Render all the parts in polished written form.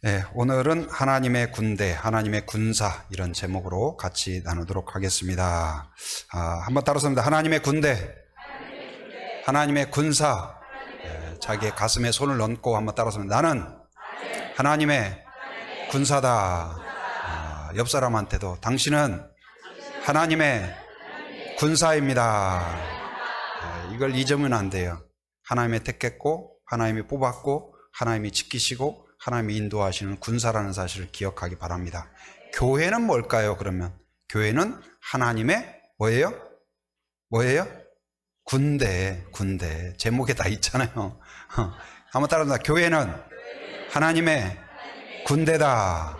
네, 오늘은 하나님의 군대, 하나님의 군사 이런 제목으로 같이 나누도록 하겠습니다. 한번 따라서 합니다. 하나님의 군대, 하나님의 군사. 자기의 가슴에 손을 얹고 한번 따라서 합니다. 나는 하나님의 군사다. 옆 사람한테도 당신은 하나님의 군사입니다. 이걸 잊으면 안 돼요. 하나님이 택했고 하나님이 뽑았고 하나님이 지키시고 하나님이 인도하시는 군사라는 사실을 기억하기 바랍니다. 교회는 뭘까요? 그러면 교회는 하나님의 뭐예요? 군대. 제목에 다 있잖아요. 한번 따라합니다. 교회는 하나님의 군대다.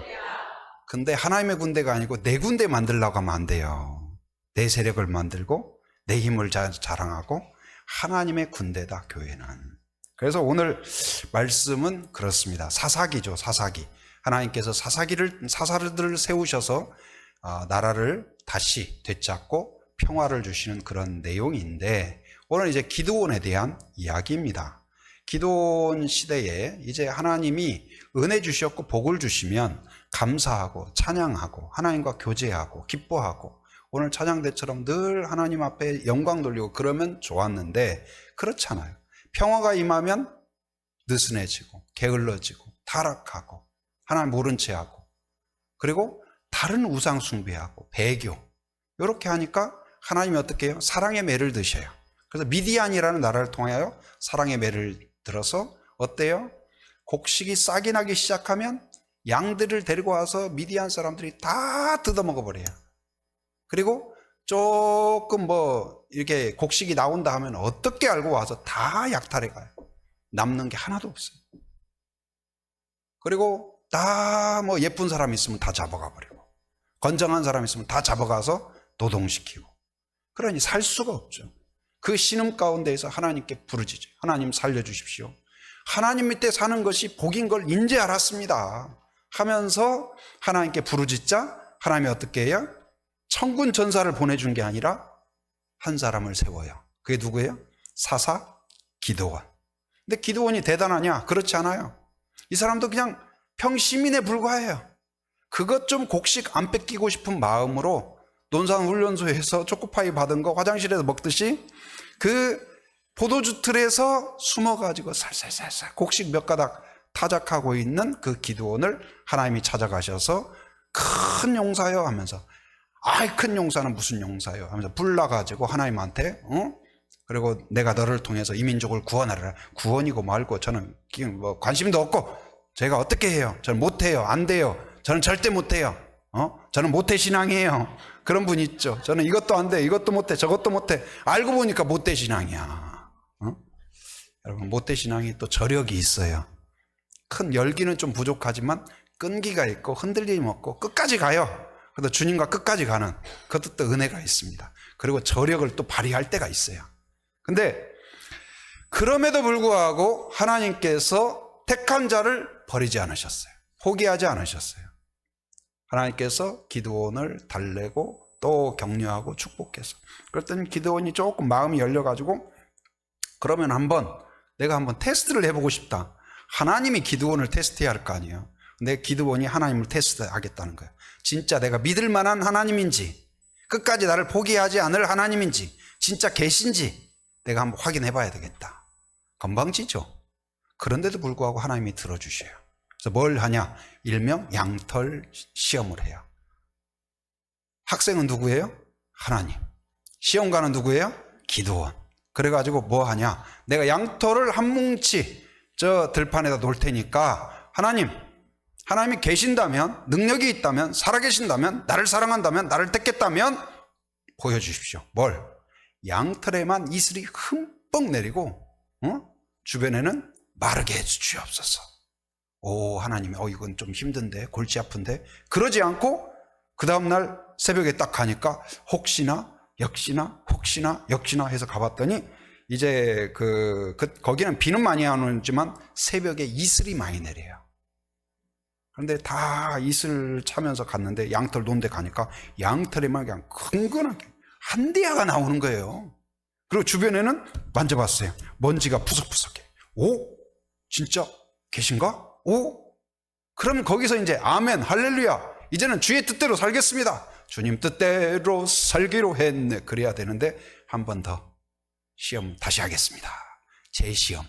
근데 하나님의 군대가 아니고 내 군대 만들려고 하면 안 돼요. 내 세력을 만들고 내 힘을 자랑하고 하나님의 군대다, 교회는. 그래서 오늘 말씀은 그렇습니다. 사사기죠, 사사기. 하나님께서 사사들을 세우셔서 나라를 다시 되찾고 평화를 주시는 그런 내용인데, 오늘 이제 기드온에 대한 이야기입니다. 기드온 시대에 이제 하나님이 은혜 주셨고 복을 주시면 감사하고 찬양하고 하나님과 교제하고 기뻐하고, 오늘 찬양대처럼 늘 하나님 앞에 영광 돌리고 그러면 좋았는데 그렇잖아요. 평화가 임하면 느슨해지고 게을러지고 타락하고 하나님 모른 채 하고, 그리고 다른 우상 숭배하고 배교, 이렇게 하니까 하나님이 어떻게 해요? 사랑의 매를 드셔요. 그래서 미디안이라는 나라를 통하여 사랑의 매를 들어서 어때요? 곡식이 싹이 나기 시작하면 양들을 데리고 와서 미디안 사람들이 다 뜯어먹어 버려요. 그리고 조금 이렇게 곡식이 나온다 하면 어떻게 알고 와서 다 약탈해 가요. 남는 게 하나도 없어요. 그리고 다 예쁜 사람 있으면 다 잡아가 버리고, 건장한 사람 있으면 다 잡아가서 노동시키고, 그러니 살 수가 없죠. 그 신음 가운데에서 하나님께 부르짖어요. 하나님 살려주십시오. 하나님 밑에 사는 것이 복인 걸 인제 알았습니다 하면서 하나님께 부르짖자 하나님이 어떻게 해요? 천군 전사를 보내준 게 아니라 한 사람을 세워요. 그게 누구예요? 사사 기드온. 근데 기드온이 대단하냐? 그렇지 않아요. 이 사람도 그냥 평시민에 불과해요. 그것 좀 곡식 안 뺏기고 싶은 마음으로 논산훈련소에서 초코파이 받은 거 화장실에서 먹듯이 그 포도주 틀에서 숨어가지고 살살살살 곡식 몇 가닥 타작하고 있는 그 기드온을 하나님이 찾아가셔서 큰 용사요 하면서, 아이 큰 용사는 무슨 용사요 하면서 불러가지고 하나님한테 그리고 내가 너를 통해서 이 민족을 구원하리라. 구원이고 말고 저는 관심도 없고 제가 어떻게 해요? 저는 못해요. 안 돼요. 저는 절대 못해요. 저는 모태신앙이에요. 그런 분 있죠. 저는 이것도 안 돼, 이것도 못해, 저것도 못해. 알고 보니까 모태신앙이야. 여러분, 모태신앙이 또 저력이 있어요. 큰 열기는 좀 부족하지만 끈기가 있고 흔들림이 없고 끝까지 가요. 그래도 주님과 끝까지 가는 그것도 또 은혜가 있습니다. 그리고 저력을 또 발휘할 때가 있어요. 근데 그럼에도 불구하고 하나님께서 택한 자를 버리지 않으셨어요. 포기하지 않으셨어요. 하나님께서 기드온을 달래고 또 격려하고 축복해서, 그랬더니 기드온이 조금 마음이 열려가지고 그러면 내가 한번 테스트를 해보고 싶다. 하나님이 기드온을 테스트해야 할 거 아니에요. 근데 기드온이 하나님을 테스트하겠다는 거예요. 진짜 내가 믿을 만한 하나님인지, 끝까지 나를 포기하지 않을 하나님인지, 진짜 계신지 내가 한번 확인해 봐야 되겠다. 건방지죠. 그런데도 불구하고 하나님이 들어주셔요. 그래서 뭘 하냐? 일명 양털 시험을 해요. 학생은 누구예요? 하나님. 시험관은 누구예요? 기드온. 그래가지고 뭐 하냐? 내가 양털을 한 뭉치 저 들판에다 놓을 테니까 하나님이 계신다면, 능력이 있다면, 살아계신다면, 나를 사랑한다면, 나를 택했다면 보여주십시오. 뭘? 양털에만 이슬이 흠뻑 내리고 주변에는 마르게 해주시옵소서. 오, 하나님, 이건 좀 힘든데, 골치 아픈데. 그러지 않고 그 다음날 새벽에 딱 가니까 혹시나 역시나 해서 가봤더니 이제 거기는 비는 많이 안 오지만 새벽에 이슬이 많이 내려요. 그런데 다 이슬 차면서 갔는데 양털 논데 가니까 양털에만 그냥 근근하게 한대야가 나오는 거예요. 그리고 주변에는 만져봤어요. 먼지가 푸석푸석해. 오? 진짜 계신가? 오? 그럼 거기서 이제 아멘, 할렐루야, 이제는 주의 뜻대로 살겠습니다. 주님 뜻대로 살기로 했네. 그래야 되는데 한 번 더 시험 다시 하겠습니다. 재시험.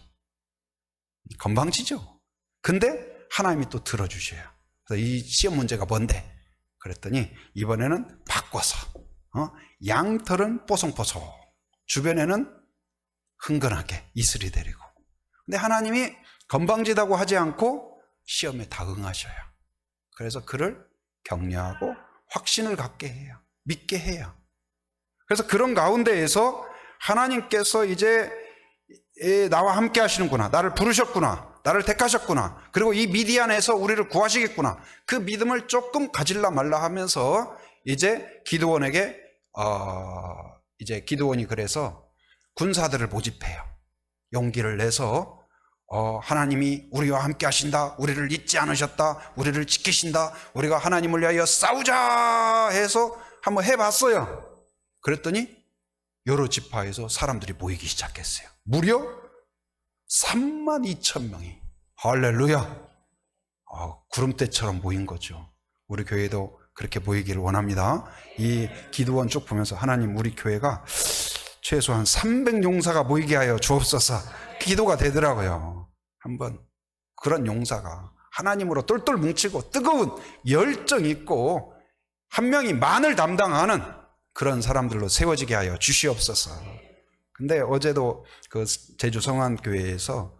건방지죠. 근데 하나님이 또 들어주셔요. 그래서 이 시험 문제가 뭔데? 그랬더니 이번에는 바꿔서 양털은 뽀송뽀송, 주변에는 흥건하게 이슬이 내리고. 근데 하나님이 건방지다고 하지 않고 시험에 다 응하셔요. 그래서 그를 격려하고 확신을 갖게 해요. 믿게 해요. 그래서 그런 가운데에서 하나님께서 이제 나와 함께 하시는구나, 나를 부르셨구나, 나를 택하셨구나, 그리고 이 미디안에서 우리를 구하시겠구나, 그 믿음을 조금 가질라 말라 하면서 이제 기드온에게 이제 기드온이 그래서 군사들을 모집해요. 용기를 내서 하나님이 우리와 함께 하신다, 우리를 잊지 않으셨다, 우리를 지키신다, 우리가 하나님을 위하여 싸우자 해서 한번 해봤어요. 그랬더니 여러 지파에서 사람들이 모이기 시작했어요. 무려 32,000명이. 할렐루야. 구름대처럼 모인 거죠. 우리 교회도 그렇게 모이기를 원합니다. 이 기드온 쭉 보면서 하나님, 우리 교회가 최소한 300용사가 모이게 하여 주옵소서, 기도가 되더라고요. 한번 그런 용사가 하나님으로 똘똘 뭉치고 뜨거운 열정 있고 한 명이 만을 담당하는 그런 사람들로 세워지게 하여 주시옵소서. 근데 어제도 그 제주 성안교회에서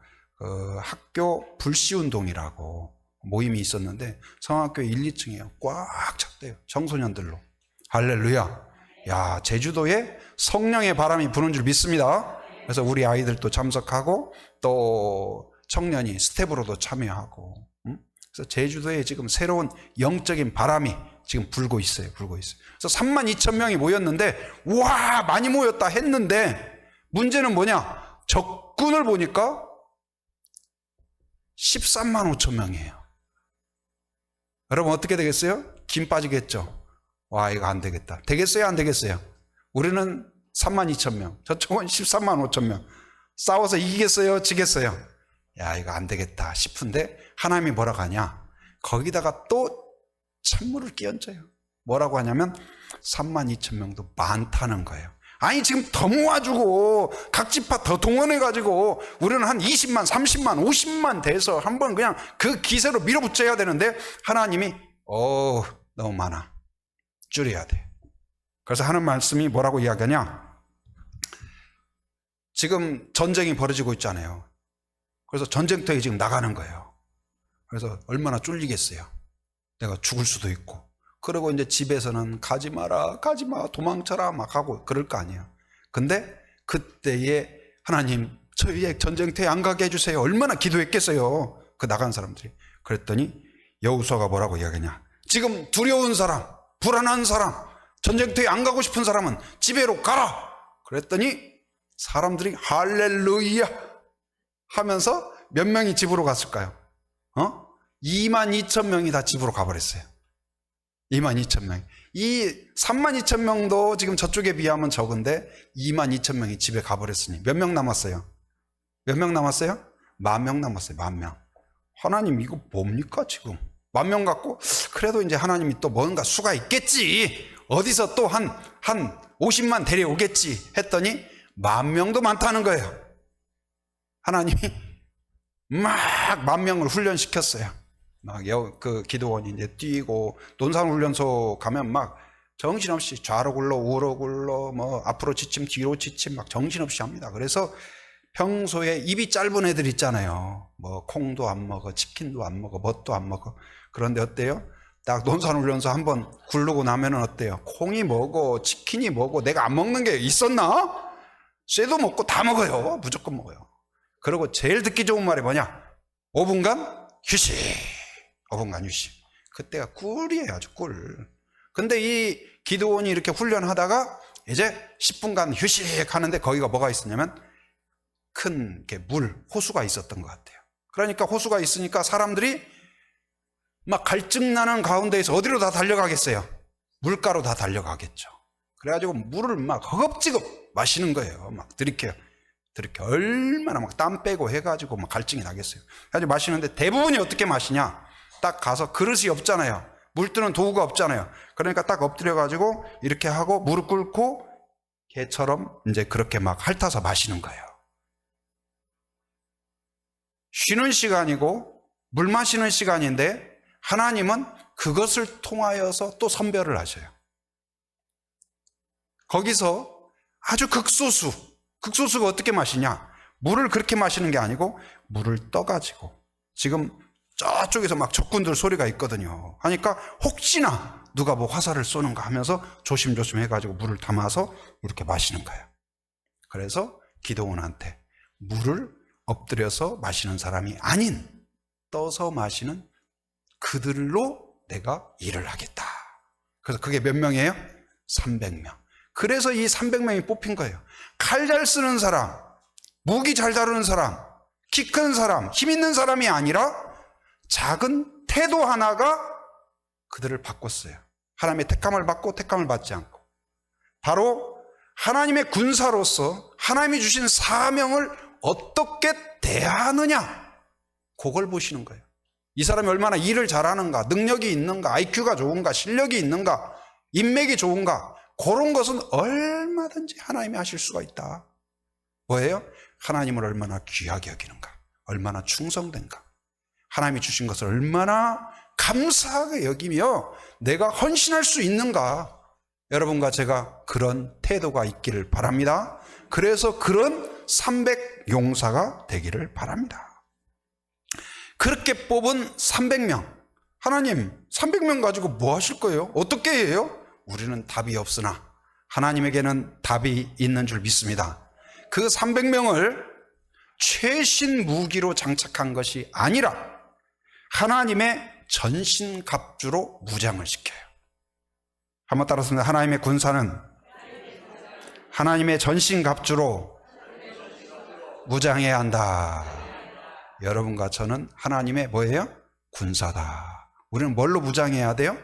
학교 불시운동이라고 모임이 있었는데 성안교회 1, 2층이에요. 꽉 찼대요. 청소년들로. 할렐루야. 야, 제주도에 성령의 바람이 부는 줄 믿습니다. 그래서 우리 아이들도 참석하고 또 청년이 스텝으로도 참여하고, 그래서 제주도에 지금 새로운 영적인 바람이 지금 불고 있어요. 그래서 32,000명이 모였는데, 와, 많이 모였다 했는데, 문제는 뭐냐? 적군을 보니까 13만 5천 명이에요. 여러분 어떻게 되겠어요? 김 빠지겠죠? 와, 이거 안 되겠다. 되겠어요? 안 되겠어요? 우리는 32,000명, 저쪽은 13만 5천 명. 싸워서 이기겠어요? 지겠어요? 야, 이거 안 되겠다 싶은데 하나님이 뭐라고 하냐? 거기다가 또 찬물을 끼얹어요. 뭐라고 하냐면 32,000명도 많다는 거예요. 아니, 지금 더 모아주고 각 지파 더 동원해가지고 우리는 한 20만, 30만, 50만 돼서 한번 그냥 그 기세로 밀어붙여야 되는데 하나님이 너무 많아, 줄여야 돼. 그래서 하는 말씀이 뭐라고 이야기하냐? 지금 전쟁이 벌어지고 있잖아요. 그래서 전쟁터에 지금 나가는 거예요. 그래서 얼마나 쫄리겠어요. 내가 죽을 수도 있고. 그리고 이제 집에서는 가지 마라, 가지 마, 도망쳐라 막 하고 그럴 거 아니에요. 근데 그때에 하나님, 저희 전쟁터에 안 가게 해주세요. 얼마나 기도했겠어요, 그 나간 사람들이. 그랬더니 여호수아가 뭐라고 이야기하냐? 지금 두려운 사람, 불안한 사람, 전쟁터에 안 가고 싶은 사람은 집에로 가라. 그랬더니 사람들이 할렐루야 하면서 몇 명이 집으로 갔을까요? 22,000명이 다 집으로 가버렸어요. 22,000명. 이 32,000명도 지금 저쪽에 비하면 적은데 22,000명이 집에 가버렸으니 몇 명 남았어요? 몇 명 남았어요? 10,000명 남았어요. 10,000명. 하나님, 이거 뭡니까 지금? 10,000명 갖고 그래도 이제 하나님이 또 뭔가 수가 있겠지, 어디서 또 한 50만 데려오겠지 했더니 10,000명도 많다는 거예요. 하나님이 막 10,000명을 훈련시켰어요. 막 그 기도원이 이제 뛰고, 논산훈련소 가면 막 정신없이 좌로 굴러 우로 굴러 뭐 앞으로 지침 뒤로 지침 막 정신없이 합니다. 그래서 평소에 입이 짧은 애들 있잖아요. 뭐 콩도 안 먹어, 치킨도 안 먹어, 뭣도 안 먹어. 그런데 어때요? 딱 논산훈련소 한번 굴르고 나면은 어때요? 콩이 뭐고 치킨이 뭐고 내가 안 먹는 게 있었나? 쇠도 먹고 다 먹어요. 무조건 먹어요. 그리고 제일 듣기 좋은 말이 뭐냐? 5분간 휴식. 5분간 휴식. 그때가 꿀이에요. 아주 꿀. 근데 이 기드온이 이렇게 훈련하다가 이제 10분간 휴식 하는데 거기가 뭐가 있었냐면 큰 물, 호수가 있었던 것 같아요. 그러니까 호수가 있으니까 사람들이 막 갈증나는 가운데에서 어디로 다 달려가겠어요? 물가로 다 달려가겠죠. 그래가지고 물을 막 허겁지겁 마시는 거예요. 막 들이켜요. 얼마나 막 땀 빼고 해가지고 막 갈증이 나겠어요. 그래가지고 마시는데 대부분이 어떻게 마시냐? 딱 가서 그릇이 없잖아요. 물 뜨는 도구가 없잖아요. 그러니까 딱 엎드려가지고 이렇게 하고 무릎 꿇고 개처럼 이제 그렇게 막 핥아서 마시는 거예요. 쉬는 시간이고 물 마시는 시간인데 하나님은 그것을 통하여서 또 선별을 하셔요. 거기서 아주 극소수가 어떻게 마시냐? 물을 그렇게 마시는 게 아니고 물을 떠가지고, 지금 저쪽에서 막 적군들 소리가 있거든요. 하니까 혹시나 누가 뭐 화살을 쏘는가 하면서 조심조심 해가지고 물을 담아서 이렇게 마시는 거예요. 그래서 기드온한테 물을 엎드려서 마시는 사람이 아닌 떠서 마시는 그들로 내가 일을 하겠다. 그래서 그게 몇 명이에요? 300명. 그래서 이 300명이 뽑힌 거예요. 칼 잘 쓰는 사람, 무기 잘 다루는 사람, 키 큰 사람, 힘 있는 사람이 아니라 작은 태도 하나가 그들을 바꿨어요. 하나님의 택함을 받고 택함을 받지 않고, 바로 하나님의 군사로서 하나님이 주신 사명을 어떻게 대하느냐, 그걸 보시는 거예요. 이 사람이 얼마나 일을 잘하는가, 능력이 있는가, IQ가 좋은가, 실력이 있는가, 인맥이 좋은가, 그런 것은 얼마든지 하나님이 하실 수가 있다. 뭐예요? 하나님을 얼마나 귀하게 여기는가, 얼마나 충성된가, 하나님이 주신 것을 얼마나 감사하게 여기며 내가 헌신할 수 있는가. 여러분과 제가 그런 태도가 있기를 바랍니다. 그래서 그런 300용사가 되기를 바랍니다. 그렇게 뽑은 300명, 하나님 300명 가지고 뭐 하실 거예요? 어떻게 해요? 우리는 답이 없으나 하나님에게는 답이 있는 줄 믿습니다. 그 300명을 최신 무기로 장착한 것이 아니라 하나님의 전신갑주로 무장을 시켜요. 한번 따라서 하나님의 군사는 하나님의 전신갑주로 무장해야 한다. 여러분과 저는 하나님의 뭐예요? 군사다. 우리는 뭘로 무장해야 돼요?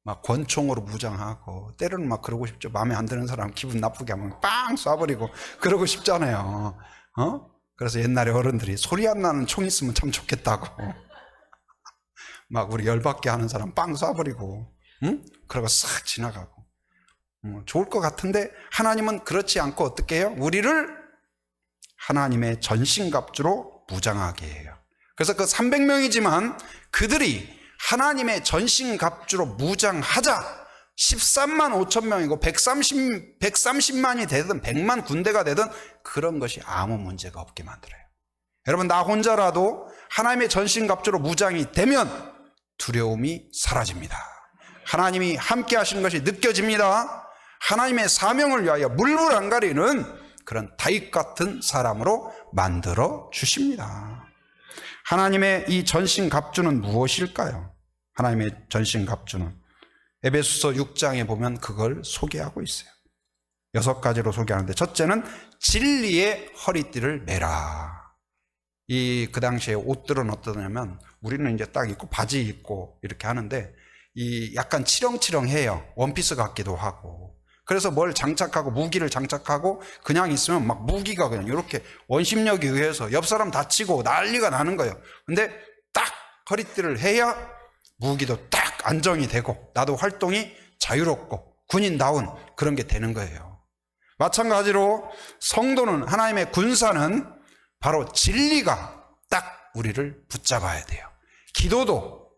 막 권총으로 무장하고, 때로는 막 그러고 싶죠. 마음에 안 드는 사람 기분 나쁘게 하면 빵 쏴버리고 그러고 싶잖아요. 그래서 옛날에 어른들이 소리 안 나는 총 있으면 참 좋겠다고 막 우리 열받게 하는 사람 빵 쏴버리고, 그러고 싹 지나가고, 좋을 것 같은데 하나님은 그렇지 않고 어떻게 해요? 우리를 하나님의 전신갑주로 무장하게 해요. 그래서 그 300명이지만 그들이 하나님의 전신갑주로 무장하자 13만 5천 명이고 130만이 되든 100만 군대가 되든 그런 것이 아무 문제가 없게 만들어요. 여러분, 나 혼자라도 하나님의 전신갑주로 무장이 되면 두려움이 사라집니다. 하나님이 함께 하시는 것이 느껴집니다. 하나님의 사명을 위하여 물불 안 가리는 그런 다윗 같은 사람으로 만들어 주십니다. 하나님의 이 전신갑주는 무엇일까요? 하나님의 전신갑주는 에베소서 6장에 보면 그걸 소개하고 있어요. 6가지로 소개하는데, 첫째는 진리의 허리띠를 매라. 그 당시에 옷들은 어떠냐면, 우리는 이제 딱 입고 바지 입고 이렇게 하는데, 약간 치렁치렁해요. 원피스 같기도 하고. 그래서 뭘 장착하고, 무기를 장착하고 그냥 있으면 막 무기가 그냥 이렇게 원심력에 의해서 옆 사람 다치고 난리가 나는 거예요. 근데 딱 허리띠를 해야 무기도 딱 안정이 되고 나도 활동이 자유롭고 군인다운 그런 게 되는 거예요. 마찬가지로 성도는, 하나님의 군사는 바로 진리가 딱 우리를 붙잡아야 돼요. 기도도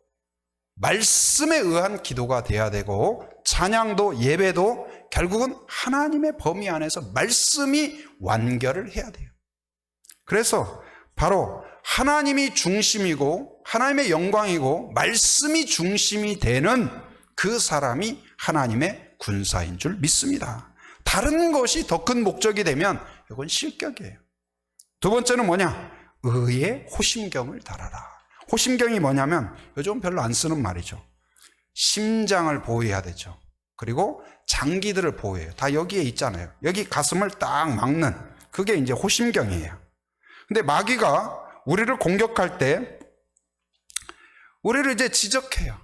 말씀에 의한 기도가 돼야 되고, 찬양도 예배도 결국은 하나님의 범위 안에서 말씀이 완결을 해야 돼요. 그래서 바로 하나님이 중심이고 하나님의 영광이고 말씀이 중심이 되는 그 사람이 하나님의 군사인 줄 믿습니다. 다른 것이 더 큰 목적이 되면 이건 실격이에요. 두 번째는 뭐냐? 의의 호심경을 달아라. 호심경이 뭐냐면 요즘 별로 안 쓰는 말이죠. 심장을 보호해야 되죠. 그리고 장기들을 보호해요. 다 여기에 있잖아요. 여기 가슴을 딱 막는, 그게 이제 호심경이에요. 근데 마귀가 우리를 공격할 때 우리를 이제 지적해요.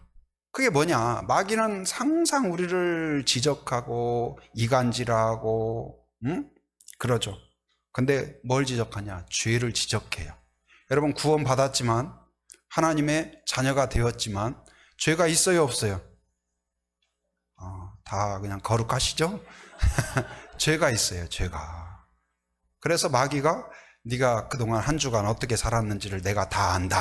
그게 뭐냐? 마귀는 항상 우리를 지적하고 이간질하고 그러죠. 근데 뭘 지적하냐? 죄를 지적해요. 여러분, 구원 받았지만 하나님의 자녀가 되었지만 죄가 있어요, 없어요? 다 그냥 거룩하시죠? 죄가 있어요, 죄가. 그래서 마귀가 네가 그동안 한 주간 어떻게 살았는지를 내가 다 안다.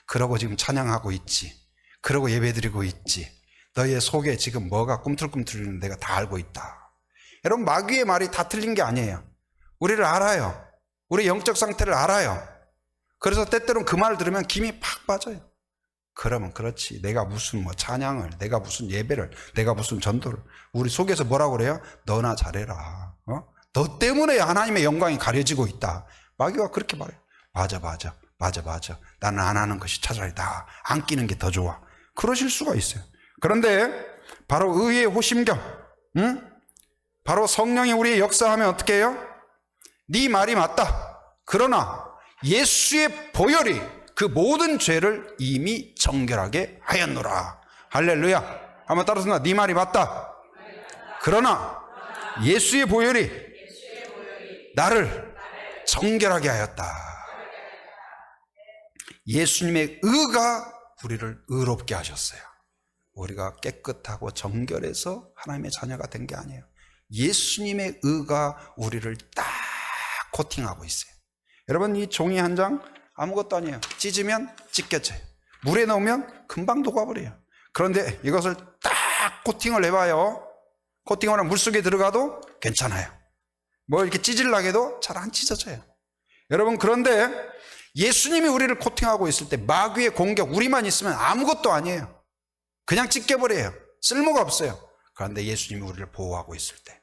그러고 지금 찬양하고 있지. 그러고 예배드리고 있지. 너의 속에 지금 뭐가 꿈틀꿈틀거리는 내가 다 알고 있다. 여러분, 마귀의 말이 다 틀린 게 아니에요. 우리를 알아요. 우리 영적 상태를 알아요. 그래서 때때로는 그 말을 들으면 김이 팍 빠져요. 그러면 그렇지. 내가 무슨 찬양을, 내가 무슨 예배를, 내가 무슨 전도를. 우리 속에서 뭐라고 그래요? 너나 잘해라. 너 때문에 하나님의 영광이 가려지고 있다. 마귀가 그렇게 말해요. 맞아. 나는 안 하는 것이 차라리 나 안 끼는 게 더 좋아. 그러실 수가 있어요. 그런데 바로 의의 호심경, 바로 성령이 우리의 역사하면 어떻게 해요? 네 말이 맞다. 그러나 예수의 보혈이 그 모든 죄를 이미 정결하게 하였노라. 할렐루야. 한번 따라서 네 말이 맞다. 그러나 예수의 보혈이 나를 정결하게 하였다. 예수님의 의가 우리를 의롭게 하셨어요. 우리가 깨끗하고 정결해서 하나님의 자녀가 된 게 아니에요. 예수님의 의가 우리를 딱 코팅하고 있어요. 여러분, 이 종이 한 장 아무것도 아니에요. 찢으면 찢겨져요. 물에 넣으면 금방 녹아버려요. 그런데 이것을 딱 코팅을 해봐요. 코팅을 하면 물속에 들어가도 괜찮아요. 뭐 이렇게 찢으려고 해도 잘 안 찢어져요. 여러분, 그런데 예수님이 우리를 코팅하고 있을 때 마귀의 공격, 우리만 있으면 아무것도 아니에요. 그냥 찢겨버려요. 쓸모가 없어요. 그런데 예수님이 우리를 보호하고 있을 때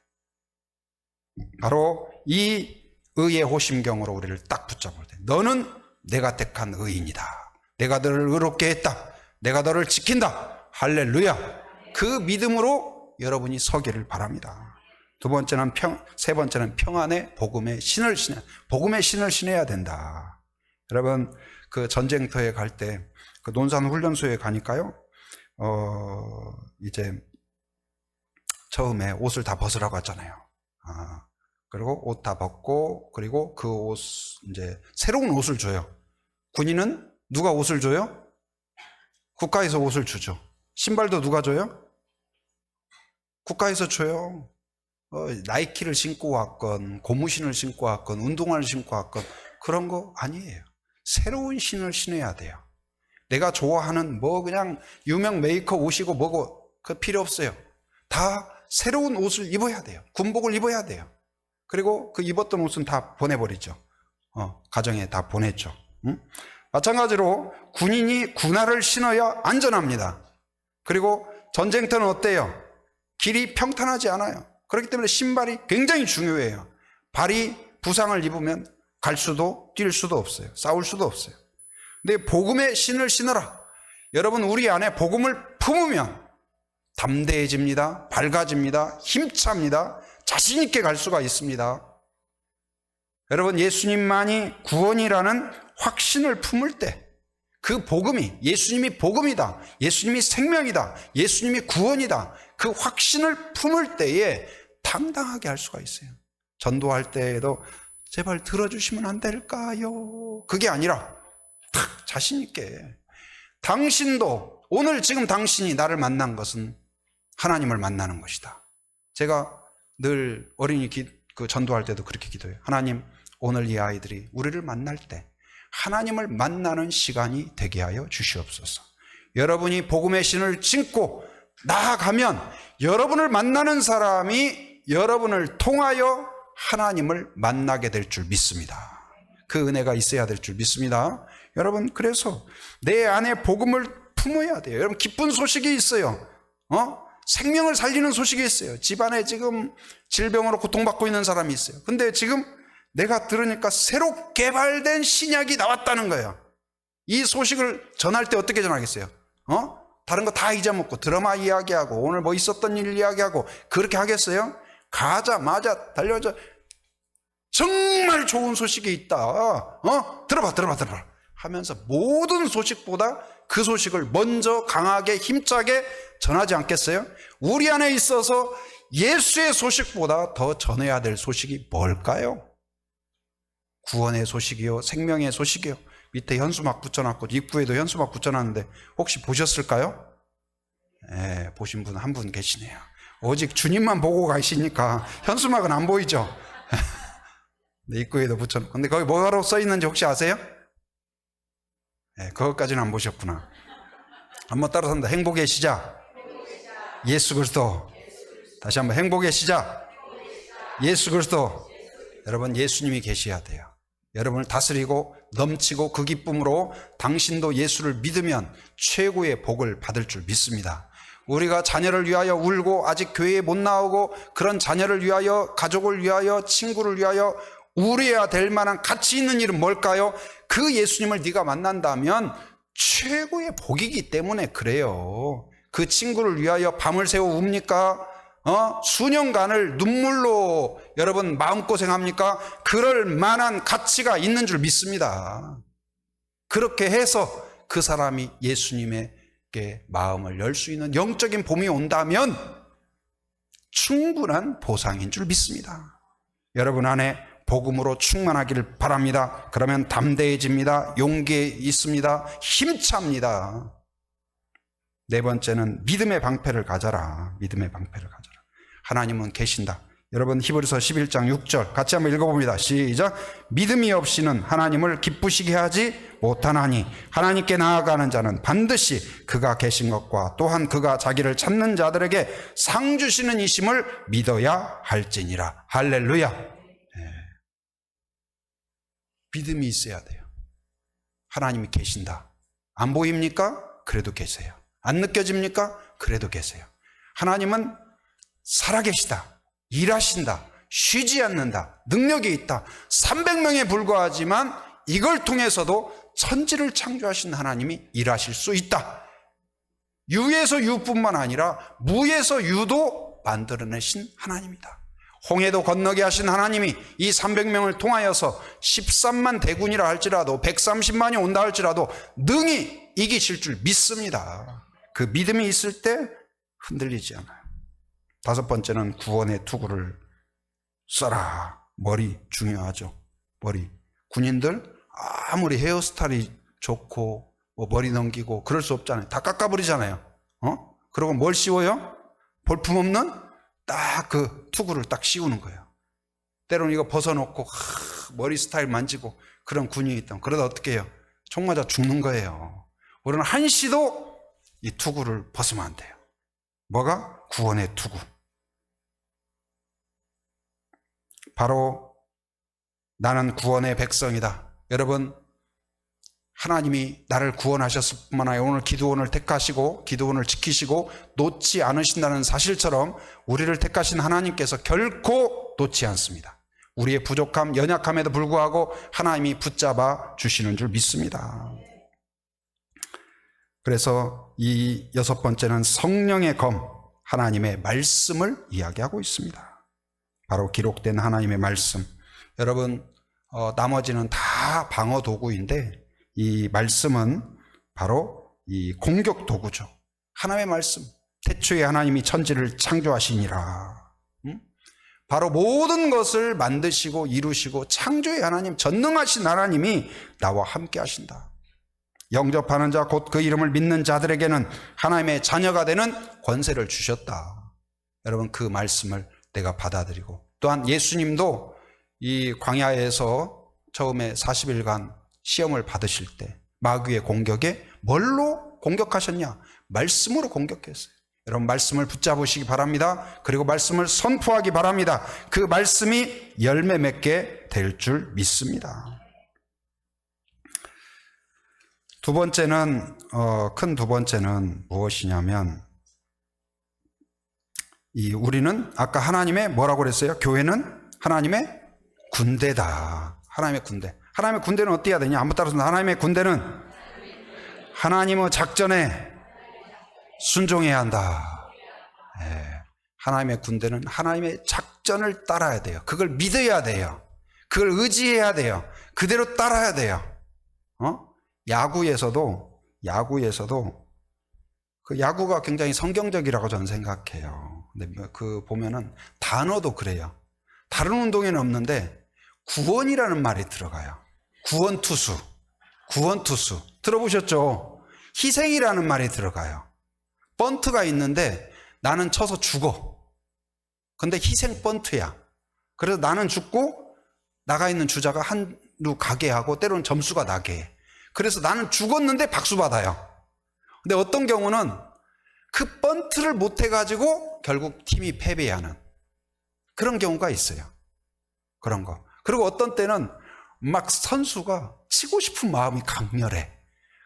바로 이 의의 호심경으로 우리를 딱 붙잡을 때 너는 내가 택한 의인이다. 내가 너를 의롭게 했다. 내가 너를 지킨다. 할렐루야. 그 믿음으로 여러분이 서기를 바랍니다. 세 번째는 평안의 복음의 신을 신어야 된다. 여러분, 그 전쟁터에 갈 때 그 논산 훈련소에 가니까요, 이제 처음에 옷을 다 벗으라고 하잖아요. 그리고 옷 다 벗고, 그리고 그 옷, 이제 새로운 옷을 줘요. 군인은 누가 옷을 줘요? 국가에서 옷을 주죠. 신발도 누가 줘요? 국가에서 줘요. 나이키를 신고 왔건, 고무신을 신고 왔건, 운동화를 신고 왔건, 그런 거 아니에요. 새로운 신을 신어야 돼요. 내가 좋아하는 그냥 유명 메이커 옷이고 뭐고, 그 필요 없어요. 다 새로운 옷을 입어야 돼요. 군복을 입어야 돼요. 그리고 그 입었던 옷은 다 보내버리죠. 가정에 다 보냈죠. 마찬가지로 군인이 군화를 신어야 안전합니다. 그리고 전쟁터는 어때요? 길이 평탄하지 않아요. 그렇기 때문에 신발이 굉장히 중요해요. 발이 부상을 입으면 갈 수도 뛸 수도 없어요. 싸울 수도 없어요. 근데 복음의 신을 신어라. 여러분, 우리 안에 복음을 품으면 담대해집니다. 밝아집니다. 힘찹니다. 자신 있게 갈 수가 있습니다. 여러분, 예수님만이 구원이라는 확신을 품을 때 그 복음이, 예수님이 복음이다, 예수님이 생명이다, 예수님이 구원이다, 그 확신을 품을 때에 당당하게 할 수가 있어요. 전도할 때에도 제발 들어주시면 안 될까요? 그게 아니라 탁 자신 있게, 당신도 오늘 지금 당신이 나를 만난 것은 하나님을 만나는 것이다. 제가 늘 어린이 그 전도할 때도 그렇게 기도해요. 하나님, 오늘 이 아이들이 우리를 만날 때 하나님을 만나는 시간이 되게 하여 주시옵소서. 여러분이 복음의 신을 신고 나아가면 여러분을 만나는 사람이 여러분을 통하여 하나님을 만나게 될 줄 믿습니다. 그 은혜가 있어야 될 줄 믿습니다. 여러분, 그래서 내 안에 복음을 품어야 돼요. 여러분, 기쁜 소식이 있어요. 생명을 살리는 소식이 있어요. 집안에 지금 질병으로 고통받고 있는 사람이 있어요. 근데 지금 내가 들으니까 새로 개발된 신약이 나왔다는 거예요. 이 소식을 전할 때 어떻게 전하겠어요? 다른 거 다 잊어먹고 드라마 이야기하고 오늘 뭐 있었던 일 이야기하고 그렇게 하겠어요? 가자마자 달려져 정말 좋은 소식이 있다. 들어봐 하면서 모든 소식보다 그 소식을 먼저 강하게 힘차게 전하지 않겠어요? 우리 안에 있어서 예수의 소식보다 더 전해야 될 소식이 뭘까요? 구원의 소식이요, 생명의 소식이요. 밑에 현수막 붙여놨고 입구에도 현수막 붙여놨는데 혹시 보셨을까요? 네, 보신 분 한 분 계시네요. 오직 주님만 보고 가시니까 현수막은 안 보이죠? 네, 입구에도 붙여놓고. 근데 거기 뭐라고 써 있는지 혹시 아세요? 네, 그것까지는 안 보셨구나. 한번 따라서 합니다. 행복의 시작 예수 그리스도. 다시 한번 행복의 시작 예수 그리스도. 여러분, 예수님이 계셔야 돼요. 여러분을 다스리고 넘치고 그 기쁨으로 당신도 예수를 믿으면 최고의 복을 받을 줄 믿습니다. 우리가 자녀를 위하여 울고 아직 교회에 못 나오고 그런 자녀를 위하여, 가족을 위하여, 친구를 위하여 울어야 될 만한 가치 있는 일은 뭘까요? 그 예수님을 네가 만난다면 최고의 복이기 때문에 그래요. 그 친구를 위하여 밤을 새워 웁니까? 수년간을 눈물로 여러분 마음고생합니까? 그럴 만한 가치가 있는 줄 믿습니다. 그렇게 해서 그 사람이 예수님에게 마음을 열 수 있는 영적인 봄이 온다면 충분한 보상인 줄 믿습니다. 여러분 안에 복음으로 충만하기를 바랍니다. 그러면 담대해집니다. 용기 있습니다. 힘찹니다. 네 번째는 믿음의 방패를 가져라. 믿음의 방패를 가져라. 하나님은 계신다. 여러분, 히브리서 11장 6절 같이 한번 읽어봅니다. 시작. 믿음이 없이는 하나님을 기쁘시게 하지 못하나니 하나님께 나아가는 자는 반드시 그가 계신 것과 또한 그가 자기를 찾는 자들에게 상 주시는 이심을 믿어야 할지니라. 할렐루야. 네. 믿음이 있어야 돼요. 하나님이 계신다. 안 보입니까? 그래도 계세요. 안 느껴집니까? 그래도 계세요. 하나님은 살아계시다. 일하신다. 쉬지 않는다. 능력이 있다. 300명에 불과하지만 이걸 통해서도 천지를 창조하신 하나님이 일하실 수 있다. 유에서 유뿐만 아니라 무에서 유도 만들어내신 하나님이다. 홍해도 건너게 하신 하나님이 이 300명을 통하여서 13만 대군이라 할지라도 130만이 온다 할지라도 능히 이기실 줄 믿습니다. 그 믿음이 있을 때 흔들리지 않아요. 다섯 번째는 구원의 투구를 써라. 머리 중요하죠. 머리. 군인들 아무리 헤어스타일이 좋고 뭐 머리 넘기고 그럴 수 없잖아요. 다 깎아버리잖아요. 그리고 뭘 씌워요? 볼품없는 딱 그 투구를 딱 씌우는 거예요. 때로는 이거 벗어놓고 머리 스타일 만지고 그런 군인이 있다면 그러다 어떻게 해요? 총 맞아 죽는 거예요. 우리는 한시도 이 투구를 벗으면 안 돼요. 뭐가? 구원의 투구. 바로 나는 구원의 백성이다. 여러분, 하나님이 나를 구원하셨을 뿐만 아니라 오늘 기드온을 택하시고 기드온을 지키시고 놓지 않으신다는 사실처럼 우리를 택하신 하나님께서 결코 놓지 않습니다. 우리의 부족함, 연약함에도 불구하고 하나님이 붙잡아 주시는 줄 믿습니다. 그래서 이 여섯 번째는 성령의 검, 하나님의 말씀을 이야기하고 있습니다. 바로 기록된 하나님의 말씀. 여러분, 나머지는 다 방어 도구인데 이 말씀은 바로 이 공격 도구죠. 하나님의 말씀. 태초에 하나님이 천지를 창조하시니라. 바로 모든 것을 만드시고 이루시고 창조의 하나님, 전능하신 하나님이 나와 함께 하신다. 영접하는 자, 곧 그 이름을 믿는 자들에게는 하나님의 자녀가 되는 권세를 주셨다. 여러분, 그 말씀을 내가 받아들이고, 또한 예수님도 이 광야에서 처음에 40일간 시험을 받으실 때 마귀의 공격에 뭘로 공격하셨냐? 말씀으로 공격했어요. 여러분, 말씀을 붙잡으시기 바랍니다. 그리고 말씀을 선포하기 바랍니다. 그 말씀이 열매 맺게 될 줄 믿습니다. 두 번째는 큰 두 번째는 무엇이냐면 우리는 아까 하나님의 뭐라고 그랬어요? 교회는 하나님의 군대다. 하나님의 군대. 하나님의 군대는 어떻게 해야 되냐? 한번 따라서 하나님의 군대는 하나님의 작전에 순종해야 한다. 네. 하나님의 군대는 하나님의 작전을 따라야 돼요. 그걸 믿어야 돼요. 그걸 의지해야 돼요. 그대로 따라야 돼요. 야구에서도 그 야구가 굉장히 성경적이라고 저는 생각해요. 근데 그 보면은 단어도 그래요. 다른 운동에는 없는데 구원이라는 말이 들어가요. 구원 투수. 구원투수. 들어보셨죠? 희생이라는 말이 들어가요. 번트가 있는데 나는 쳐서 죽어. 근데 희생 번트야. 그래서 나는 죽고 나가 있는 주자가 한루 가게 하고 때로는 점수가 나게 해. 그래서 나는 죽었는데 박수 받아요. 근데 어떤 경우는 그 번트를 못 해가지고 결국 팀이 패배하는 그런 경우가 있어요. 그런 거. 그리고 어떤 때는 막 선수가 치고 싶은 마음이 강렬해.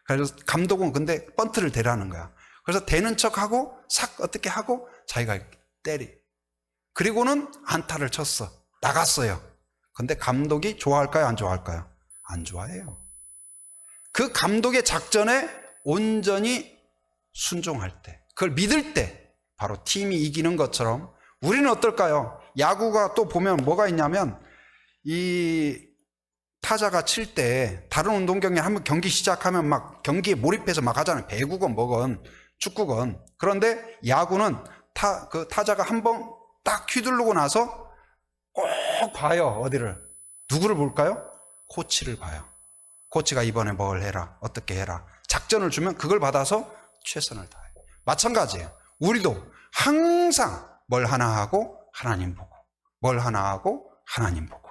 그래서 감독은 근데 번트를 대라는 거야. 그래서 대는 척하고 싹 어떻게 하고 자기가 때리. 그리고는 안타를 쳤어. 나갔어요. 근데 감독이 좋아할까요? 안 좋아할까요? 안 좋아해요. 그 감독의 작전에 온전히 순종할 때, 그걸 믿을 때 바로 팀이 이기는 것처럼 우리는 어떨까요? 야구가 또 보면 뭐가 있냐면 이 타자가 칠 때 다른 운동 경기 한번 경기 시작하면 막 경기에 몰입해서 막 하잖아요. 배구건 뭐건 축구건. 그런데 야구는 그 타자가 한번 딱 휘두르고 나서 꼭 봐요. 어디를? 누구를 볼까요? 코치를 봐요. 코치가 이번에 뭘 해라, 어떻게 해라, 작전을 주면 그걸 받아서 최선을 다해요. 마찬가지예요. 우리도 항상 뭘 하나 하고 하나님 보고, 뭘 하나 하고 하나님 보고.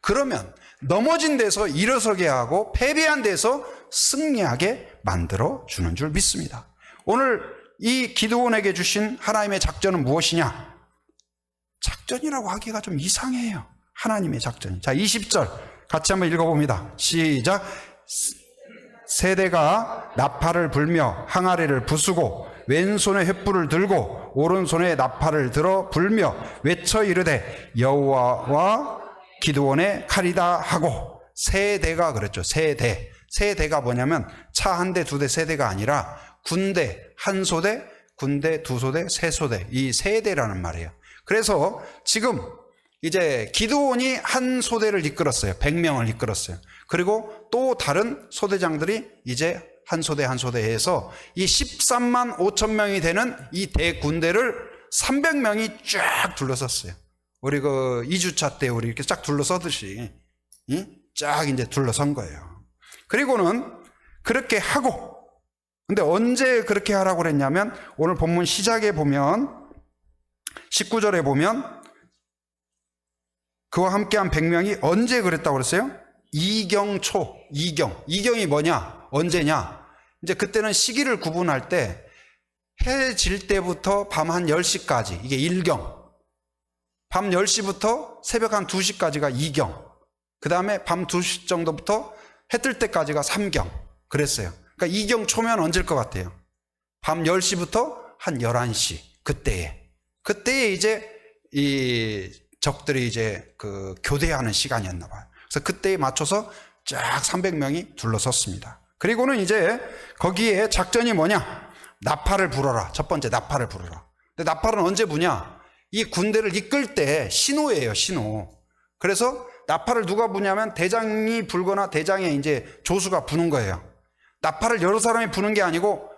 그러면 넘어진 데서 일어서게 하고 패배한 데서 승리하게 만들어 주는 줄 믿습니다. 오늘 이 기드온에게 주신 하나님의 작전은 무엇이냐? 작전이라고 하기가 좀 이상해요. 하나님의 작전. 자, 20절 같이 한번 읽어봅니다. 시작. 세대가 나팔을 불며 항아리를 부수고 왼손에 횃불을 들고 오른손에 나팔을 들어 불며 외쳐 이르되 여호와와 기드온의 칼이다 하고 세대가 그랬죠. 세대가 뭐냐면 차 한 대, 두 대, 세 대가 아니라 군대 한 소대, 군대 두 소대, 세 소대, 이 세대라는 말이에요. 그래서 지금 이제 기드온이 한 소대를 이끌었어요. 100명을 이끌었어요. 그리고 또 다른 소대장들이 이제 한 소대 한 소대에서 이 13만 5천 명이 되는 이 대군대를 300명이 쫙 둘러섰어요. 우리 그 2주차 때 우리 이렇게 쫙 둘러서듯이 쫙 이제 둘러선 거예요. 그리고는 그렇게 하고, 근데 언제 그렇게 하라고 그랬냐면 오늘 본문 시작에 보면 19절에 보면 그와 함께한 100명이 언제 그랬다고 그랬어요? 이경초. 이경이 뭐냐? 언제냐? 이제 그때는 시기를 구분할 때 해 질 때부터 밤 한 10시까지 이게 1경, 밤 10시부터 새벽 한 2시까지가 2경, 그 다음에 밤 2시 정도부터 해 뜰 때까지가 3경 그랬어요. 그러니까 2경 초면 언제일 것 같아요? 밤 10시부터 한 11시 그때에 이제 이 적들이 이제 그 교대하는 시간이었나 봐요. 그래서 그때에 맞춰서 쫙 300명이 둘러섰습니다. 그리고는 이제 거기에 작전이 뭐냐? 나팔을 불어라. 첫 번째 나팔을 불어라. 근데 나팔은 언제 부냐? 이 군대를 이끌 때 신호예요, 신호. 그래서 나팔을 누가 부냐면 대장이 불거나 대장의 이제 조수가 부는 거예요. 나팔을 여러 사람이 부는 게 아니고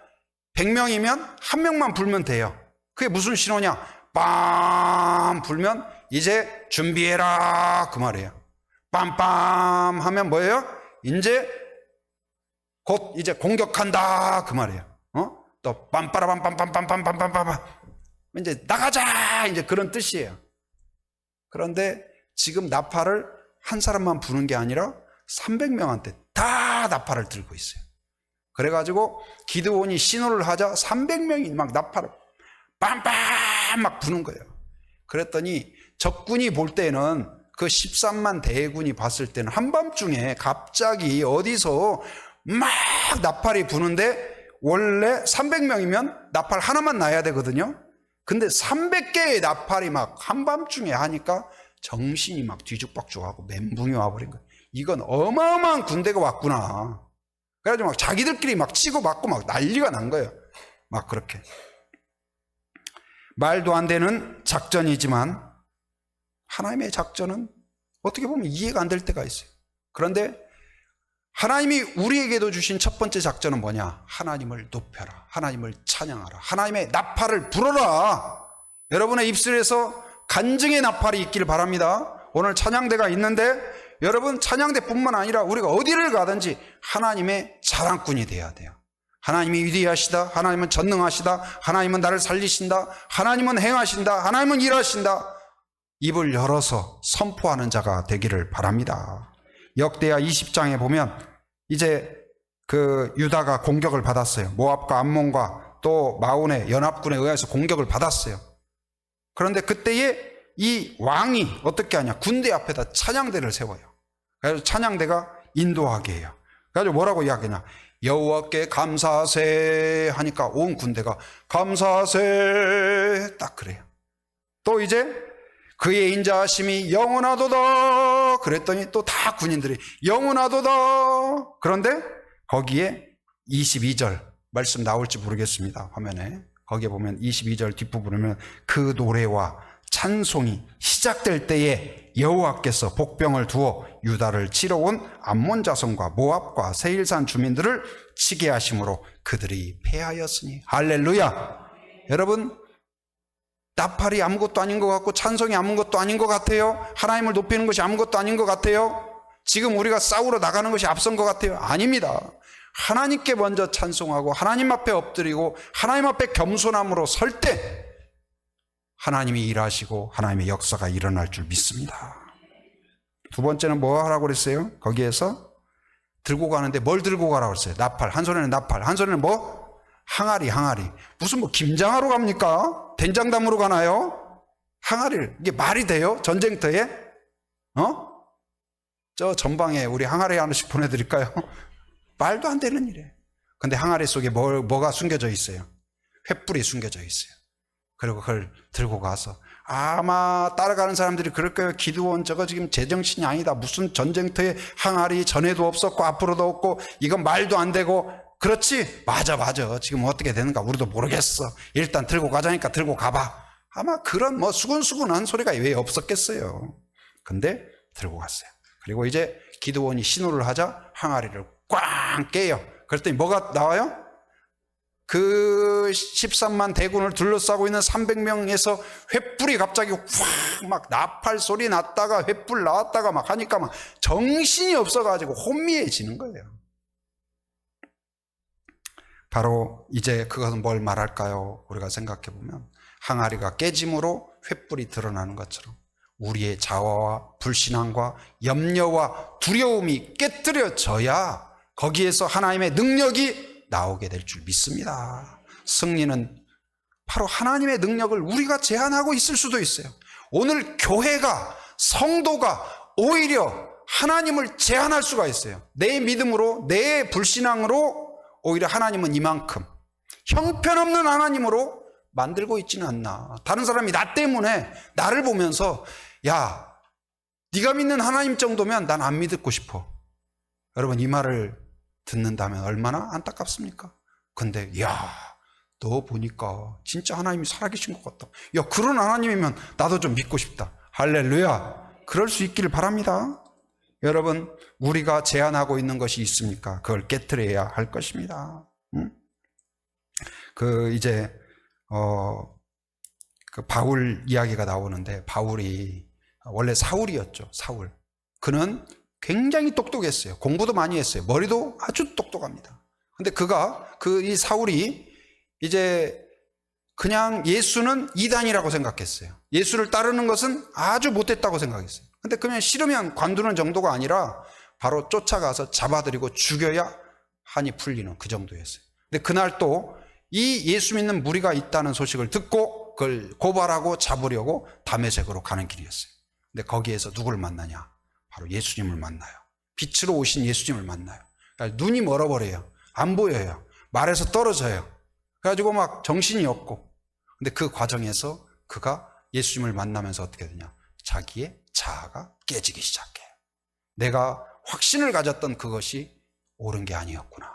100명이면 한 명만 불면 돼요. 그게 무슨 신호냐? 빰 불면 이제 준비해라 그 말이에요. 빰빰 하면 뭐예요? 이제 곧 이제 공격한다 그 말이에요. 또 빰빠라빰빰빰빰빰빰빰빰 이제 나가자 이제 그런 뜻이에요. 그런데 지금 나팔을 한 사람만 부는 게 아니라 300명한테 다 나팔을 들고 있어요. 그래가지고 기드온이 신호를 하자 300명이 막 나팔을 빰빰 막 부는 거예요. 그랬더니 적군이 볼 때는 그 13만 대군이 봤을 때는 한밤중에 갑자기 어디서 막 나팔이 부는데 원래 300명이면 나팔 하나만 놔야 되거든요. 근데 300개의 나팔이 막 한밤중에 하니까 정신이 막 뒤죽박죽하고 멘붕이 와버린 거예요. 이건 어마어마한 군대가 왔구나. 그래가지고 막 자기들끼리 막 치고 맞고 막 난리가 난 거예요. 막 그렇게. 말도 안 되는 작전이지만 하나님의 작전은 어떻게 보면 이해가 안 될 때가 있어요. 그런데 하나님이 우리에게도 주신 첫 번째 작전은 뭐냐? 하나님을 높여라. 하나님을 찬양하라. 하나님의 나팔을 불어라. 여러분의 입술에서 간증의 나팔이 있기를 바랍니다. 오늘 찬양대가 있는데 여러분 찬양대뿐만 아니라 우리가 어디를 가든지 하나님의 자랑꾼이 돼야 돼요. 하나님이 위대하시다, 하나님은 전능하시다, 하나님은 나를 살리신다, 하나님은 행하신다, 하나님은 일하신다. 입을 열어서 선포하는 자가 되기를 바랍니다. 역대하 20장에 보면 이제 그 유다가 공격을 받았어요. 모압과 암몬과 또 마온의 연합군에 의해서 공격을 받았어요. 그런데 그때에 이 왕이 어떻게 하냐, 군대 앞에다 찬양대를 세워요. 그래서 찬양대가 인도하게 해요. 그래서 뭐라고 이야기하냐, 여호와께 감사하세 하니까 온 군대가 감사하세 딱 그래요. 또 이제 그의 인자하심이 영원하도다 그랬더니 또 다 군인들이 영원하도다. 그런데 거기에 22절 말씀 나올지 모르겠습니다. 화면에 거기에 보면 22절 뒷부분이면 그 노래와 찬송이 시작될 때에 여호와께서 복병을 두어 유다를 치러 온 암몬 자손과 모압과 세일산 주민들을 치게 하심으로 그들이 패하였으니. 할렐루야. 여러분 나팔이 아무것도 아닌 것 같고 찬송이 아무것도 아닌 것 같아요. 하나님을 높이는 것이 아무것도 아닌 것 같아요. 지금 우리가 싸우러 나가는 것이 앞선 것 같아요. 아닙니다. 하나님께 먼저 찬송하고 하나님 앞에 엎드리고 하나님 앞에 겸손함으로 설 때 하나님이 일하시고 하나님의 역사가 일어날 줄 믿습니다. 두 번째는 뭐 하라고 그랬어요? 거기에서 들고 가는데 뭘 들고 가라고 그랬어요? 나팔. 한 손에는 나팔, 한 손에는 뭐? 항아리. 무슨 뭐 김장하러 갑니까? 된장 담으러 가나요? 항아리를. 이게 말이 돼요? 전쟁터에? 저 전방에 우리 항아리 하나씩 보내드릴까요? 말도 안 되는 일이에요. 근데 항아리 속에 뭐가 숨겨져 있어요? 횃불이 숨겨져 있어요. 그리고 그걸 들고 가서 아마 따라가는 사람들이 그럴 거예요. 기드온 저거 지금 제정신이 아니다. 무슨 전쟁터에 항아리 전에도 없었고 앞으로도 없고 이건 말도 안 되고. 그렇지, 맞아 지금 어떻게 되는가 우리도 모르겠어. 일단 들고 가자니까 들고 가봐. 아마 그런 뭐 수근수근한 소리가 왜 없었겠어요. 근데 들고 갔어요. 그리고 이제 기드온이 신호를 하자 항아리를 꽝 깨요. 그랬더니 뭐가 나와요? 그 13만 대군을 둘러싸고 있는 300명에서 횃불이 갑자기 확 막 나팔 소리 났다가 횃불 나왔다가 막 하니까 막 정신이 없어가지고 혼미해지는 거예요. 바로 이제 그것은 뭘 말할까요? 우리가 생각해 보면 항아리가 깨짐으로 횃불이 드러나는 것처럼 우리의 자화와 불신앙과 염려와 두려움이 깨뜨려져야 거기에서 하나님의 능력이 나오게 될 줄 믿습니다. 승리는 바로 하나님의 능력을 우리가 제한하고 있을 수도 있어요. 오늘 교회가, 성도가 오히려 하나님을 제한할 수가 있어요. 내 믿음으로, 내 불신앙으로 오히려 하나님은 이만큼 형편없는 하나님으로 만들고 있지는 않나. 다른 사람이 나 때문에 나를 보면서 야, 네가 믿는 하나님 정도면 난 안 믿고 싶어. 여러분 이 말을 듣는다면 얼마나 안타깝습니까? 근데 야, 너 보니까 진짜 하나님이 살아계신 것 같다. 야, 그런 하나님이면 나도 좀 믿고 싶다. 할렐루야. 그럴 수 있기를 바랍니다. 여러분 우리가 제한하고 있는 것이 있습니까? 그걸 깨트려야 할 것입니다. 이제 그 바울 이야기가 나오는데 바울이 원래 사울이었죠. 사울. 그는 굉장히 똑똑했어요. 공부도 많이 했어요. 머리도 아주 똑똑합니다. 근데 이 사울이 이제 그냥 예수는 이단이라고 생각했어요. 예수를 따르는 것은 아주 못했다고 생각했어요. 근데 그냥 싫으면 관두는 정도가 아니라 바로 쫓아가서 잡아들이고 죽여야 한이 풀리는 그 정도였어요. 근데 그날 또 이 예수 믿는 무리가 있다는 소식을 듣고 그걸 고발하고 잡으려고 다메섹으로 가는 길이었어요. 근데 거기에서 누구를 만나냐? 바로 예수님을 만나요. 빛으로 오신 예수님을 만나요. 그러니까 눈이 멀어버려요. 안 보여요. 말에서 떨어져요. 그래가지고 막 정신이 없고. 근데 그 과정에서 그가 예수님을 만나면서 어떻게 되냐? 자기의 자아가 깨지기 시작해요. 내가 확신을 가졌던 그것이 옳은 게 아니었구나.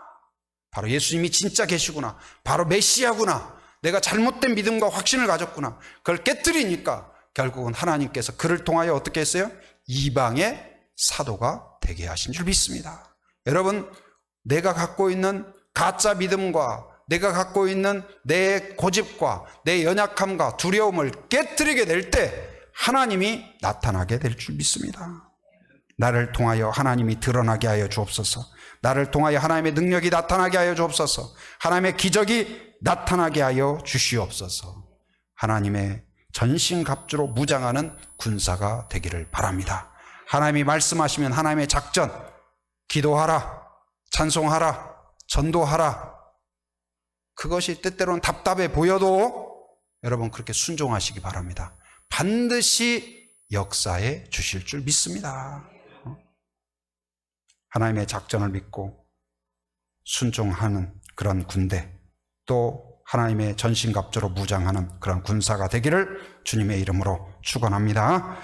바로 예수님이 진짜 계시구나. 바로 메시아구나. 내가 잘못된 믿음과 확신을 가졌구나. 그걸 깨뜨리니까 결국은 하나님께서 그를 통하여 어떻게 했어요? 이방의 사도가 되게 하신 줄 믿습니다. 여러분, 내가 갖고 있는 가짜 믿음과 내가 갖고 있는 내 고집과 내 연약함과 두려움을 깨뜨리게 될 때 하나님이 나타나게 될 줄 믿습니다. 나를 통하여 하나님이 드러나게 하여 주옵소서. 나를 통하여 하나님의 능력이 나타나게 하여 주옵소서. 하나님의 기적이 나타나게 하여 주시옵소서. 하나님의 전신갑주로 무장하는 군사가 되기를 바랍니다. 하나님이 말씀하시면 하나님의 작전, 기도하라, 찬송하라, 전도하라. 그것이 때때로는 답답해 보여도 여러분 그렇게 순종하시기 바랍니다. 반드시 역사해 주실 줄 믿습니다. 하나님의 작전을 믿고 순종하는 그런 군대, 또 하나님의 전신갑주로 무장하는 그런 군사가 되기를 주님의 이름으로 축원합니다.